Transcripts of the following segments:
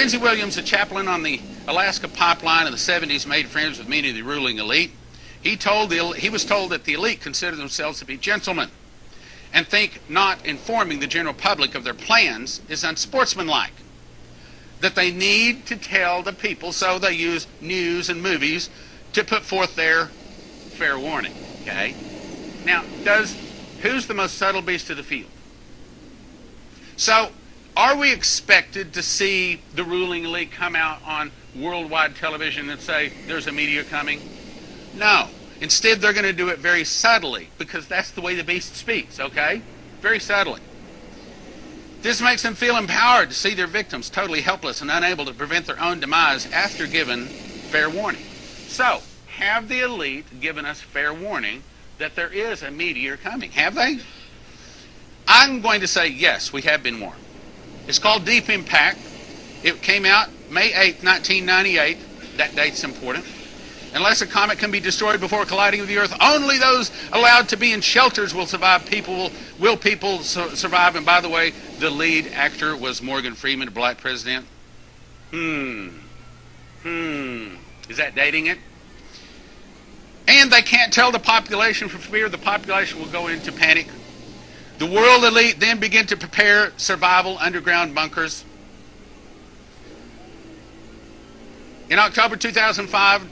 Lindsey Williams, a chaplain on the Alaska pipeline in the 70s, made friends with many of the ruling elite. He was told that the elite consider themselves to be gentlemen and think not informing the general public of their plans is unsportsmanlike. That they need to tell the people, so they use news and movies to put forth their fair warning. Okay? Now, who's the most subtle beast of the field? So, are we expected to see the ruling elite come out on worldwide television and say, there's a meteor coming? No. Instead, they're going to do it very subtly, because that's the way the beast speaks, okay? Very subtly. This makes them feel empowered to see their victims totally helpless and unable to prevent their own demise after given fair warning. So, have the elite given us fair warning that there is a meteor coming? Have they? I'm going to say yes, we have been warned. It's called Deep Impact. It came out May 8, 1998. That date's important. Unless a comet can be destroyed before colliding with the Earth, only those allowed to be in shelters will survive. Will people survive? And by the way, the lead actor was Morgan Freeman, a black president. Is that dating it? And they can't tell the population for fear the population will go into panic. The world elite then begin to prepare survival underground bunkers. In October 2005,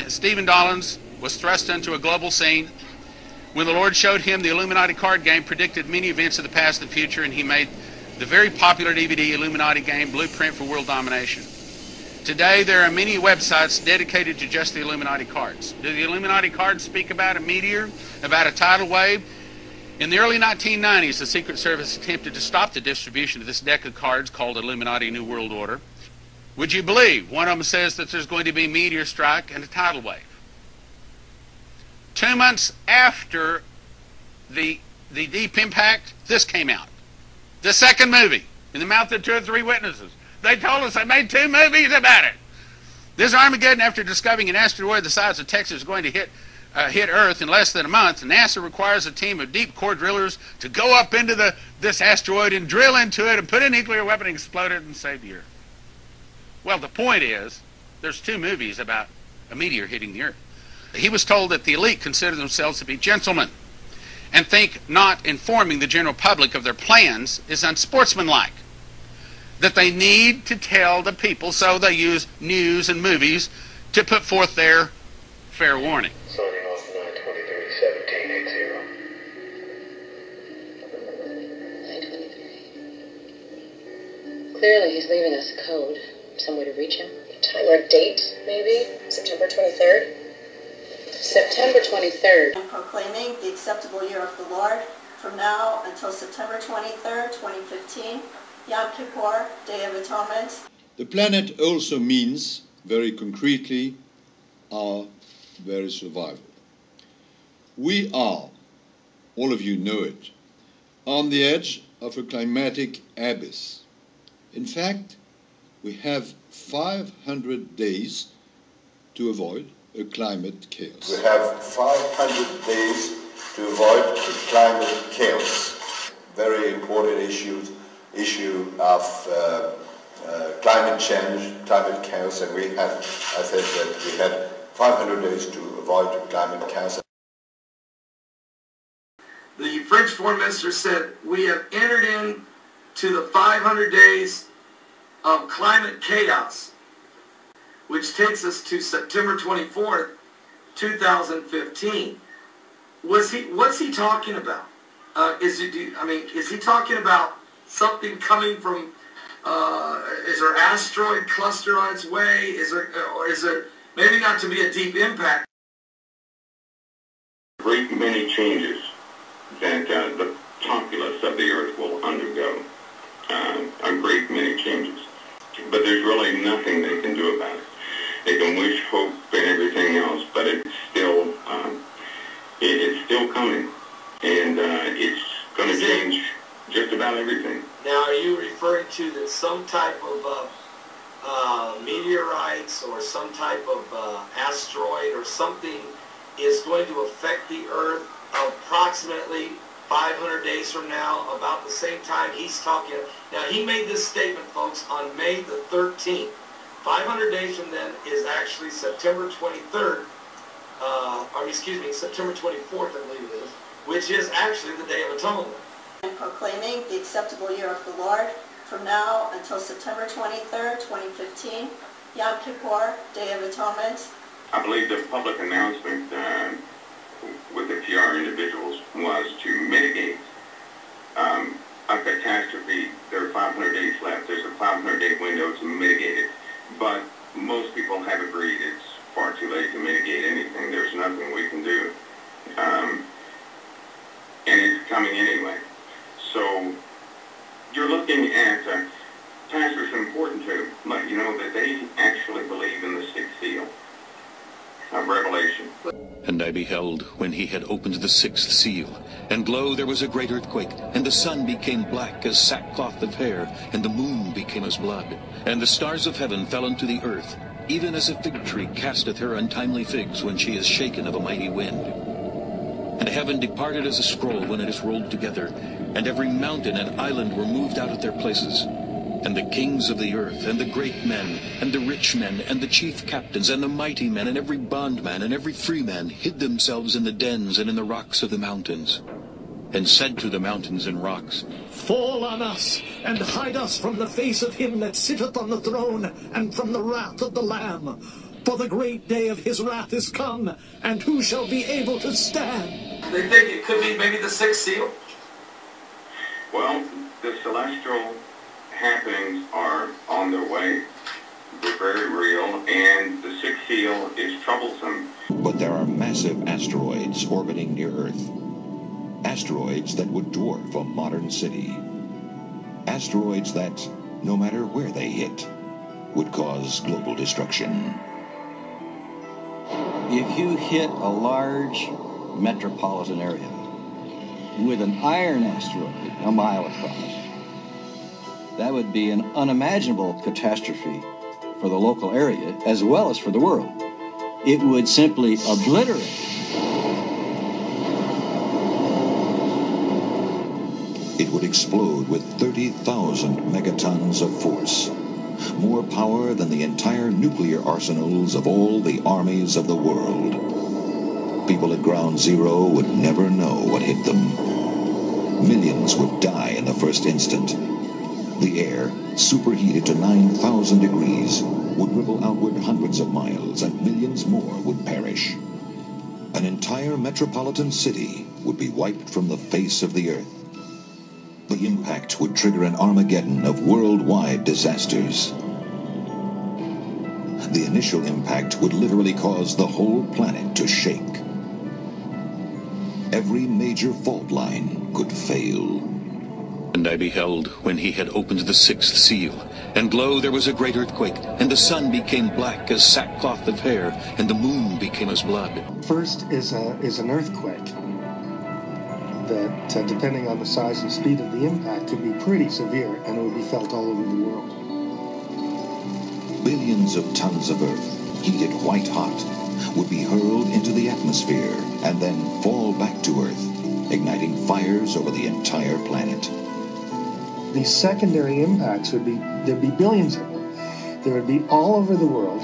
Stephen Dollins was thrust into a global scene when the Lord showed him the Illuminati card game, predicted many events of the past and future, and he made the very popular DVD Illuminati game Blueprint for World Domination. Today there are many websites dedicated to just the Illuminati cards. Do the Illuminati cards speak about a meteor, about a tidal wave? In the early 1990s, the Secret Service attempted to stop the distribution of this deck of cards called Illuminati New World Order. Would you believe one of them says that there's going to be a meteor strike and a tidal wave? 2 months after the Deep Impact, this came out. The second movie, in the mouth of 2 or 3 witnesses. They told us they made 2 movies about it. This Armageddon, after discovering an asteroid the size of Texas is going to hit Earth in less than a month, NASA requires a team of deep core drillers to go up into this asteroid and drill into it and put a nuclear weapon and explode it and save the Earth. Well, the point is, there's 2 movies about a meteor hitting the Earth. He was told that the elite consider themselves to be gentlemen and think not informing the general public of their plans is unsportsmanlike. That they need to tell the people, so they use news and movies to put forth their fair warning. Signing off 923 thnx. 923. Clearly he's leaving us a code. Some way to reach him. Time or date, maybe? September 23rd? September 23rd. I'm proclaiming the acceptable year of the Lord from now until September 23rd, 2015, Yom Kippur, Day of Atonement. The planet also means, very concretely, our very survival. We are, all of you know it, on the edge of a climatic abyss. In fact, we have 500 days to avoid a climate chaos. We have 500 days to avoid a climate chaos. Very important issue of climate change, climate chaos, and we had, I said that we had 500 days to avoid climate chaos. The French Foreign Minister said, we have entered into the 500 days of climate chaos, which takes us to September 24th, 2015. What's he talking about? Is he talking about something coming from? Is there asteroid cluster on its way? Or is there maybe not to be a deep impact? Great many changes that the populace of the Earth will undergo. A great many changes. But there's really nothing they can do about it. They can wish, hope, and everything else, but it's still coming, and it's going to change just about everything. Now, are you referring to that some type of meteorites or some type of asteroid or something is going to affect the Earth approximately 500 days from now, about the same time he's talking. Now, he made this statement, folks, on May the 13th. 500 days from then is actually September 23rd, September 24th, I believe it is, which is actually the Day of Atonement. And proclaiming the acceptable year of the Lord from now until September 23rd, 2015, Yom Kippur, Day of Atonement. I believe the public announcement with the PR individuals was to mitigate a catastrophe. There are 500 days left. There's a 500-day window to mitigate it. But most people have agreed it's far too late to mitigate anything. There's nothing we can do. And it's coming anyway. So you're looking at, Pastor, it's important to let you know that they actually believe in the sixth seal of Revelation. And I beheld when he had opened the sixth seal, and lo, there was a great earthquake, and the sun became black as sackcloth of hair, and the moon became as blood, and the stars of heaven fell unto the earth, even as a fig tree casteth her untimely figs when she is shaken of a mighty wind. And heaven departed as a scroll when it is rolled together, and every mountain and island were moved out of their places. And the kings of the earth, and the great men, and the rich men, and the chief captains, and the mighty men, and every bondman, and every free man, hid themselves in the dens and in the rocks of the mountains, and said to the mountains and rocks, Fall on us, and hide us from the face of him that sitteth on the throne, and from the wrath of the Lamb. For the great day of his wrath is come, and who shall be able to stand? They think it could be maybe the sixth seal? Well, the celestial happenings are on their way. They're very real, and the sixth seal is troublesome. But there are massive asteroids orbiting near Earth. Asteroids that would dwarf a modern city. Asteroids that, no matter where they hit, would cause global destruction. If you hit a large metropolitan area with an iron asteroid a mile across, that would be an unimaginable catastrophe for the local area as well as for the world. It would simply obliterate. It would explode with 30,000 megatons of force, more power than the entire nuclear arsenals of all the armies of the world. People at ground zero would never know what hit them. Millions would die in the first instant. The air, superheated to 9,000 degrees, would ripple outward hundreds of miles, and millions more would perish. An entire metropolitan city would be wiped from the face of the earth. The impact would trigger an Armageddon of worldwide disasters. The initial impact would literally cause the whole planet to shake. Every major fault line could fail. And I beheld when he had opened the sixth seal, and lo, there was a great earthquake, and the sun became black as sackcloth of hair, and the moon became as blood. First is an earthquake that, depending on the size and speed of the impact, could be pretty severe, and it would be felt all over the world. Billions of tons of earth, heated white hot, would be hurled into the atmosphere and then fall back to Earth, igniting fires over the entire planet. These secondary impacts there'd be billions of them. They would be all over the world,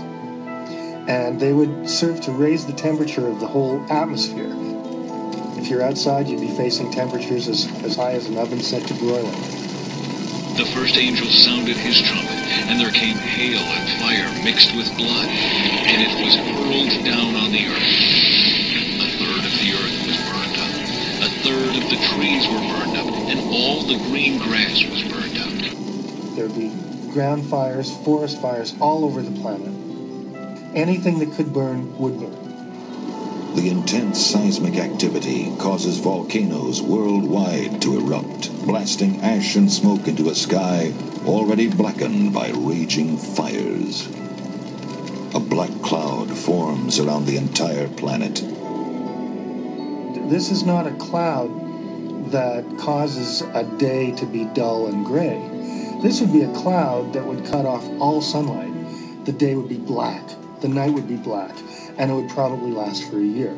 and they would serve to raise the temperature of the whole atmosphere. If you're outside, you'd be facing temperatures as high as an oven set to broiling. The first angel sounded his trumpet, and there came hail and fire mixed with blood, and it was hurled down on the earth. A third of the earth was burned up. A third of the trees were burned up, and all the green grass was burned up. There'd be ground fires, forest fires all over the planet. Anything that could burn would burn. The intense seismic activity causes volcanoes worldwide to erupt, blasting ash and smoke into a sky already blackened by raging fires. A black cloud forms around the entire planet. This is not a cloud that causes a day to be dull and gray. This would be a cloud that would cut off all sunlight. The day would be black, the night would be black, and it would probably last for a year.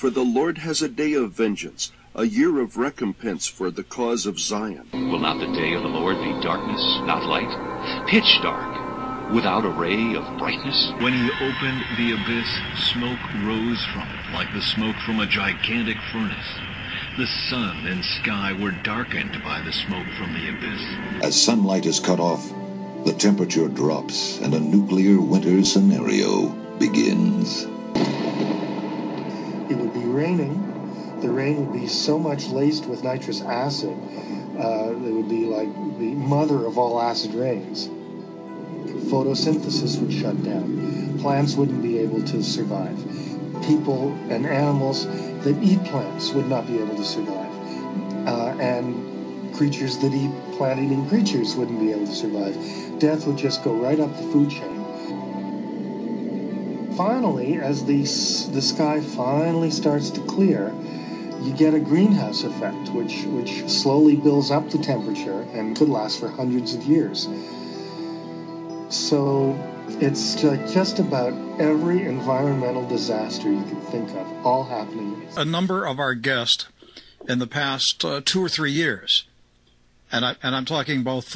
For the Lord has a day of vengeance, a year of recompense for the cause of Zion. Will not the day of the Lord be darkness, not light? Pitch dark, without a ray of brightness? When he opened the abyss, smoke rose from it, like the smoke from a gigantic furnace. The sun and sky were darkened by the smoke from the abyss. As sunlight is cut off, the temperature drops and a nuclear winter scenario begins. It would be raining. The rain would be so much laced with nitrous acid, it would be like the mother of all acid rains. Photosynthesis would shut down. Plants wouldn't be able to survive. People and animals that eat plants would not be able to survive. And creatures that eat plant-eating creatures wouldn't be able to survive. Death would just go right up the food chain. Finally, as the sky finally starts to clear, you get a greenhouse effect, which slowly builds up the temperature and could last for hundreds of years. So it's just about every environmental disaster you can think of, all happening. A number of our guests in the past 2 or 3 years, and I'm talking both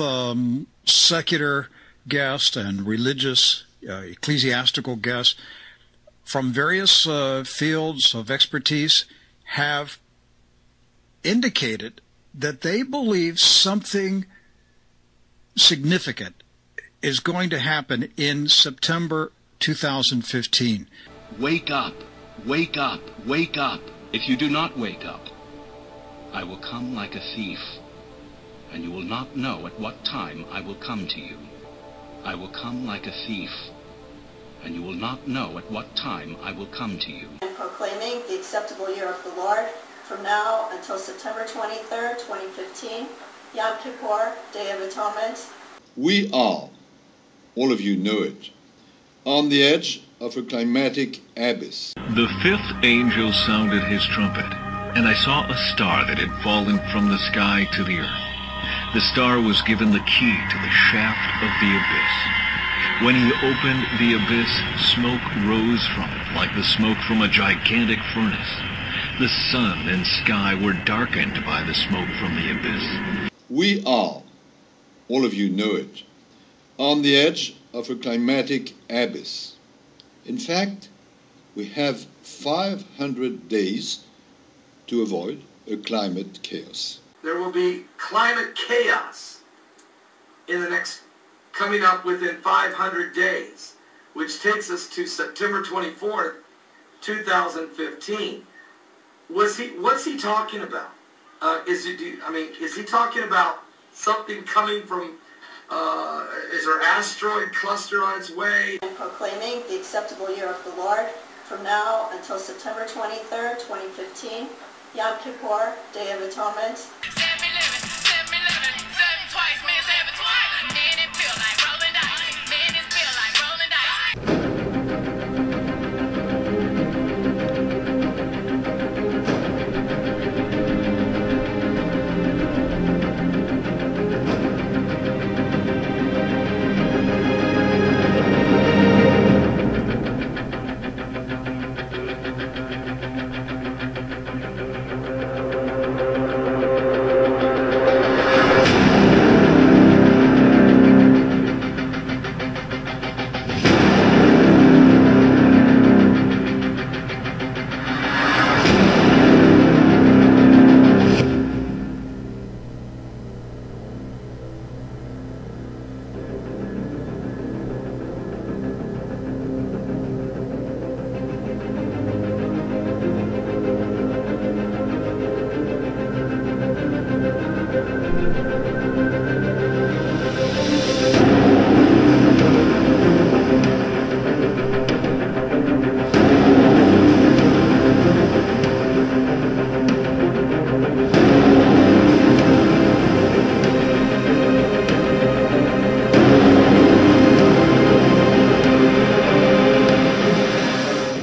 secular guests and religious, ecclesiastical guests from various fields of expertise, have indicated that they believe something significant is going to happen in September 2015. Wake up, wake up, wake up. If you do not wake up, I will come like a thief, and you will not know at what time I will come to you. I will come like a thief, and you will not know at what time I will come to you. Proclaiming the acceptable year of the Lord from now until September 23rd, 2015, Yom Kippur, Day of Atonement. We are, all of you know it, on the edge of a climatic abyss. The fifth angel sounded his trumpet, and I saw a star that had fallen from the sky to the earth. The star was given the key to the shaft of the abyss. When he opened the abyss, smoke rose from it, like the smoke from a gigantic furnace. The sun and sky were darkened by the smoke from the abyss. We are, all of you know it, on the edge of a climatic abyss. In fact, we have 500 days to avoid a climate chaos. There will be climate chaos in the next, coming up within 500 days, which takes us to September 24th, 2015. What's he talking about? Is he talking about something coming from, is there asteroid cluster on its way? Proclaiming the acceptable year of the Lord from now until September 23rd, 2015, Yom Kippur, Day of Atonement.